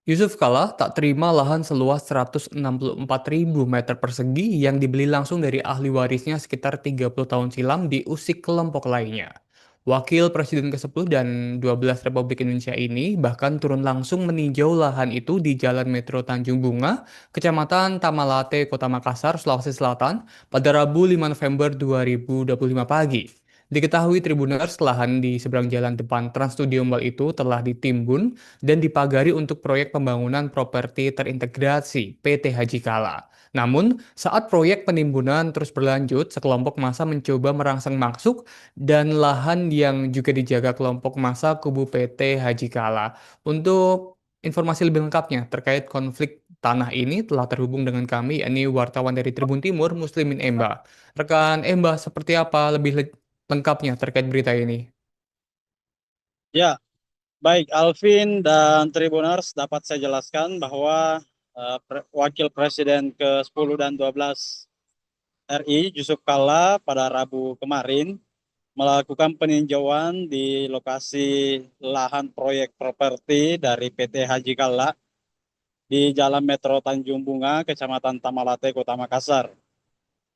Yusuf Kala tak terima lahan seluas 164.000 meter persegi yang dibeli langsung dari ahli warisnya sekitar 30 tahun silam diusik kelompok lainnya. Wakil Presiden ke-10 dan 12 Republik Indonesia ini bahkan turun langsung meninjau lahan itu di Jalan Metro Tanjung Bunga, Kecamatan Tamalate, Kota Makassar, Sulawesi Selatan pada Rabu 5 November 2025 pagi. Diketahui Tribuners lahan di seberang jalan depan Trans Studio Mall itu telah ditimbun dan dipagari untuk proyek pembangunan properti terintegrasi PT Haji Kala. Namun, saat proyek penimbunan terus berlanjut, sekelompok massa mencoba merangsang masuk dan lahan yang juga dijaga kelompok massa kubu PT Haji Kala. Untuk informasi lebih lengkapnya terkait konflik tanah ini telah terhubung dengan kami, yakni wartawan dari Tribun Timur, Muslimin Emba. Rekan Emba, seperti apa lebih lengkapnya terkait berita ini? Ya, baik Alvin dan Tribuners, dapat saya jelaskan bahwa Wakil Presiden ke-10 dan 12 RI Yusuf Kalla pada Rabu kemarin melakukan peninjauan di lokasi lahan proyek properti dari PT Haji Kalla di Jalan Metro Tanjung Bunga, Kecamatan Tamalate, Kota Makassar.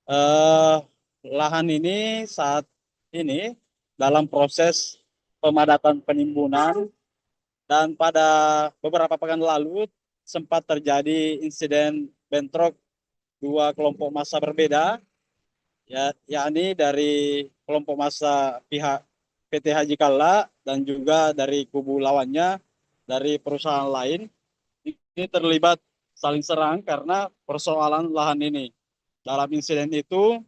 Eh, Lahan ini saat ini dalam proses pemadatan penimbunan, dan pada beberapa pekan lalu sempat terjadi insiden bentrok dua kelompok massa berbeda, yakni dari kelompok massa pihak PT Haji Kalla dan juga dari kubu lawannya dari perusahaan lain. Ini terlibat saling serang karena persoalan lahan ini. Dalam insiden itu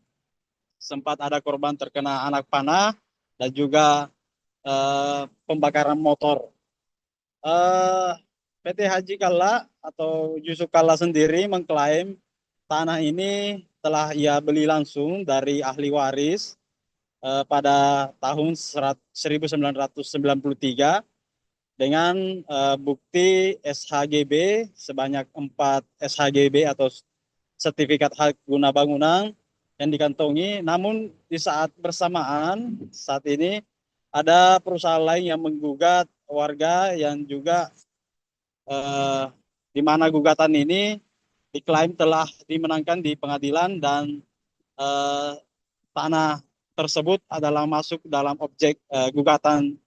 sempat ada korban terkena anak panah dan juga pembakaran motor. PT Haji Kalla atau Yusuf Kalla sendiri mengklaim tanah ini telah ia beli langsung dari ahli waris pada tahun 1993 dengan bukti SHGB sebanyak 4 SHGB atau sertifikat hak guna bangunan yang dikantongi. Namun di saat bersamaan saat ini ada perusahaan lain yang menggugat warga yang juga di mana gugatan ini diklaim telah dimenangkan di pengadilan dan tanah tersebut adalah masuk dalam objek gugatan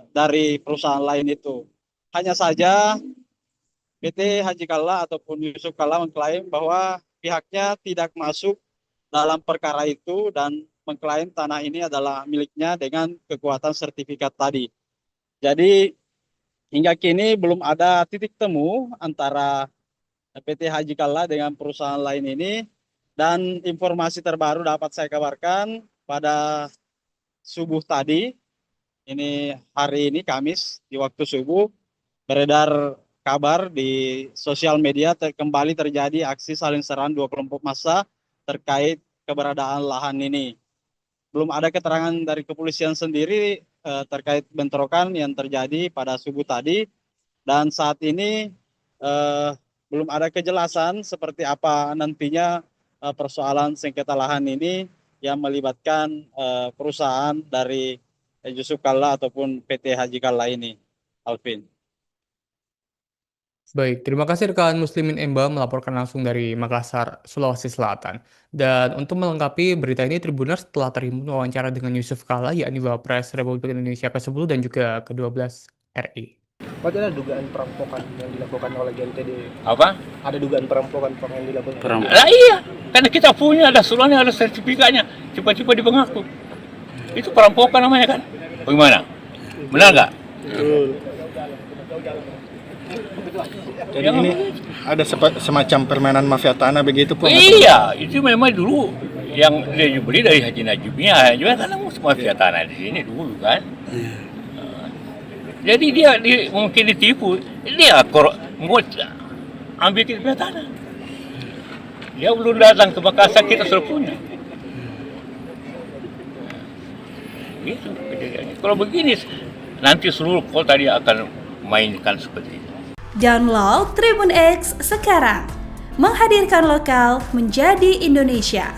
dari perusahaan lain itu. Hanya saja PT Haji Kalla ataupun Yusuf Kalla mengklaim bahwa pihaknya tidak masuk dalam perkara itu dan mengklaim tanah ini adalah miliknya dengan kekuatan sertifikat tadi. Jadi hingga kini belum ada titik temu antara PT Haji Kalla dengan perusahaan lain ini, dan informasi terbaru dapat saya kabarkan pada subuh tadi, ini hari ini Kamis di waktu subuh, beredar kabar di sosial media kembali terjadi aksi saling serang dua kelompok massa terkait keberadaan lahan ini. Belum ada keterangan dari kepolisian sendiri terkait bentrokan yang terjadi pada subuh tadi, dan saat ini belum ada kejelasan seperti apa nantinya persoalan sengketa lahan ini yang melibatkan perusahaan dari Yusuf Kalla ataupun PT Haji Kalla ini, Alvin. Baik, terima kasih rekan Muslimin Emba melaporkan langsung dari Makassar, Sulawesi Selatan. Dan untuk melengkapi berita ini, Tribuners telah terima wawancara dengan Yusuf Kalla, yakni Wapres Republik Indonesia ke-10 dan juga ke-12 RI. Berarti ada dugaan perampokan yang dilakukan oleh GNTD. Apa? Ada dugaan perampokan yang dilakukan. Lah iya, karena kita punya ada suratnya, ada sertifikatnya, cepat-cepat dipengaku. Itu perampokan namanya kan? Bagaimana? Benar nggak? Jadi ini ada semacam permainan mafia tanah begitu Pak? Iya, itu memang dulu yang dia beli dari Haji Najibnya juga karena mafia tanah di sini dulu kan. Jadi dia mungkin ditipu, dia mau ambil kita tanah. Dia belum datang ke Makassar, kita sudah punya. Gitu kejadiannya. Kalau begini, nanti seluruh kota dia akan mainkan seperti itu. Download Tribun X sekarang, menghadirkan lokal menjadi Indonesia.